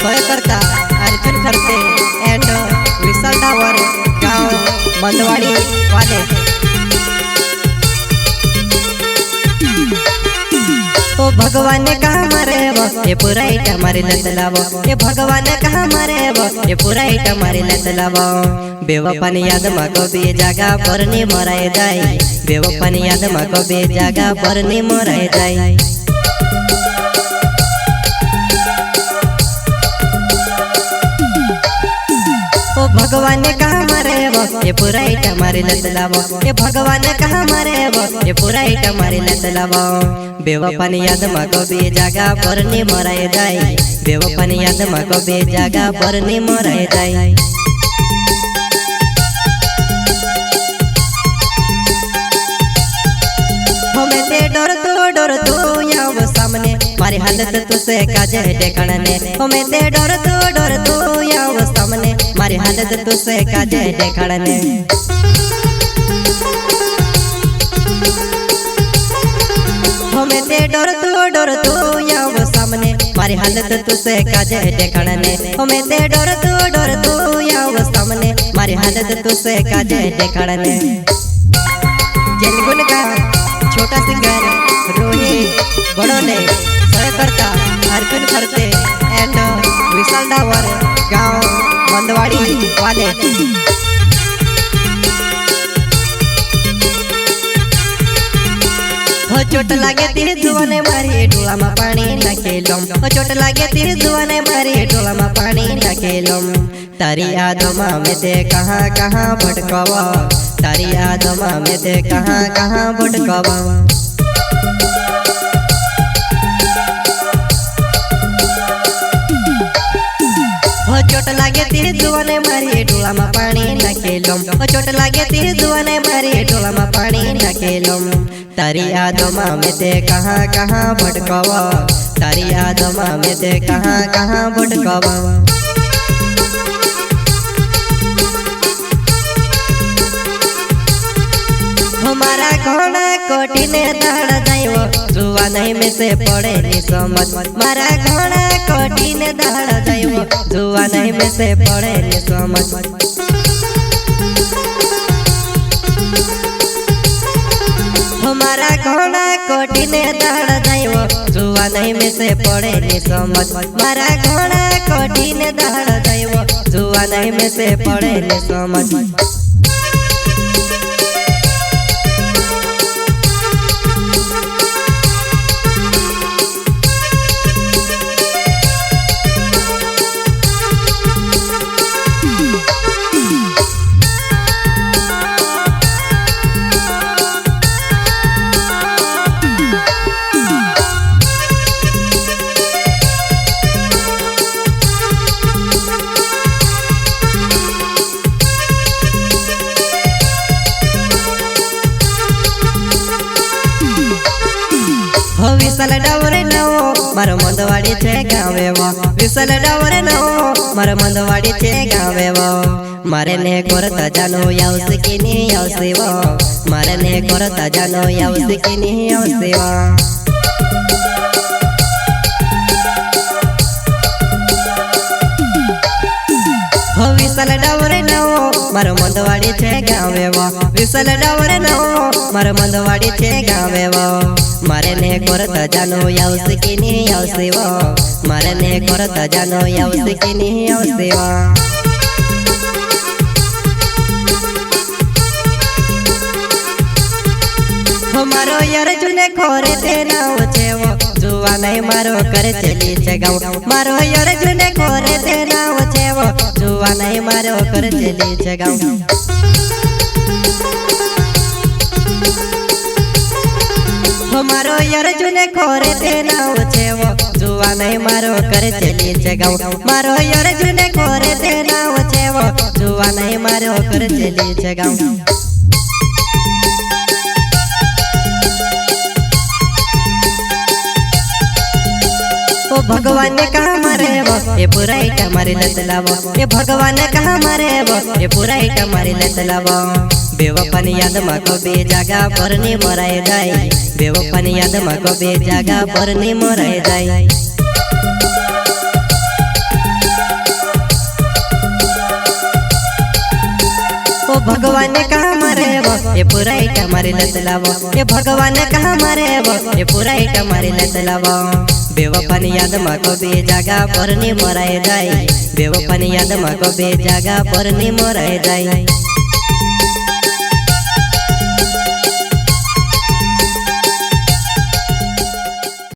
करता अर्जुन खरते एंड विशाल डावर गांव मंदवाड़ी वाले। ओ भगवान कहाँ मरे वो ये पूरा इट हमारी लत लावो, ये भगवान कहाँ मरे वो ये पूरा इट हमारी लत लावो। बेवफान याद मको बे जागा पर नी मराए जाए, बेवफान याद मको बे जागा पर नी मराए जाए। ओ भगवान कहाँ मरे वो ये पूरा इट हमारी लत लावो, ये भगवान कहाँ मरे वो ये पूरा इट हमारी लत लावो। बेवफान याद मको बे जागा पर नी मराए जाए, बेवफान याद मको बे जागा पर नी मराए जाए। हमें ते डर तू याव सामने मारी हालत तुझसे काजे देखने, हमें ते डर तू याव सामने मारी हालत तुझसे काजे देखने। हमें ते डर तू याव सामने मारी हालत तुझसे काजे देखने, हमें ते डर तू याव सामने मारी हालत तुझसे काजे देखने। जलगुन का छोटा सिंगर रोहित बड़ोले करता अर्जुन खरते एंड विशाल डावर गांव मंदवाड़ी वाले। हो चोट लागे तेरे जुआने मारी डोला में पानी नकेलम, हो चोट लागे तेरे जुआने मारी डोला में पानी नकेलम। तारी यादों में ते कहाँ कहाँ भटकावा, तारी यादों में ते कहाँ कहाँ भटकावा। हो चोट लागे तेरे जुआने मारी डोला में पानी नकेलम, हो चोट लागे तेरे जुआने मारी डोला में पानी नकेलम। तारी यादों में ते कहाँ कहाँ भटकावा, तारी यादों में ते कहाँ कहाँ भटकावा। हमारा घोड़ा कोटी ने दाड़ जाइयो जुआ नहीं में से पड़े नी समझ, मारा घोड़ा कोटी ने दाड़ जाइयो जुआ नहीं में से पड़े नी समझ। हमारा घोड़ा कोटी ने दाड़ जाइयो जुआ नहीं में से पड़े नी समझ, मारा घोड़ा कोटी ने दाड़ जाइयो जुआ नहीं में से पड़े नी समझ। विशाल डावरे नवो मारो मंदवाड़ी छे गावे वो, विशाल डावरे नवो मारो मंदवाड़ी छे गावे वो। मारे ने करता जानो यावसे की नी यावसे वो, मारे ने करता जानो यावसे की नी यावसे वो। हो विशाल डावरे नवो मारो मंदवाड़ी छे गावे वो, विशाल डावरे नवो मारो मंदवाड़ी छे गावे वो। मारे ने करता जानो यावसे की नी यावसे वो, मारे ने करता जानो यावसे की नी यावसे वो। हमारो यार जुने खोरे ते नाव छे वो जुआ नहीं मारो करे चली छे गाँव, मारो यार जुने खोरे ते नाव छे वो जुआ नहीं मारो करे चली छे गाँव। हमारो यार जुने खोरे ते नाव छे वो जुआ नहीं मारो करे चली छे गाँव, मारो यार जुने खोरे ते नाव छे वो जुआ नहीं मारो करे चली छे गाँव। ओ भगवान कहाँ मरे वो ये पूरा इट हमारी लत लावो, ये भगवान कहाँ मरे वो ये पूरा इट हमारी लत लावो। बेवफान याद मको बे जागा पर नी मराए जाए, बेवफान याद मको बे जागा पर नी मराए जाए। भगवान कहाँ मारे वो ये पूरा इटा मारी लत लावो ये भगवान कहाँ मारे वो ये पूरा इटा मारी लत लावो बेवफानी याद में कभी जगह पर नहीं मराए जाए बेवफानी याद में कभी जगह पर नहीं मराए जाए।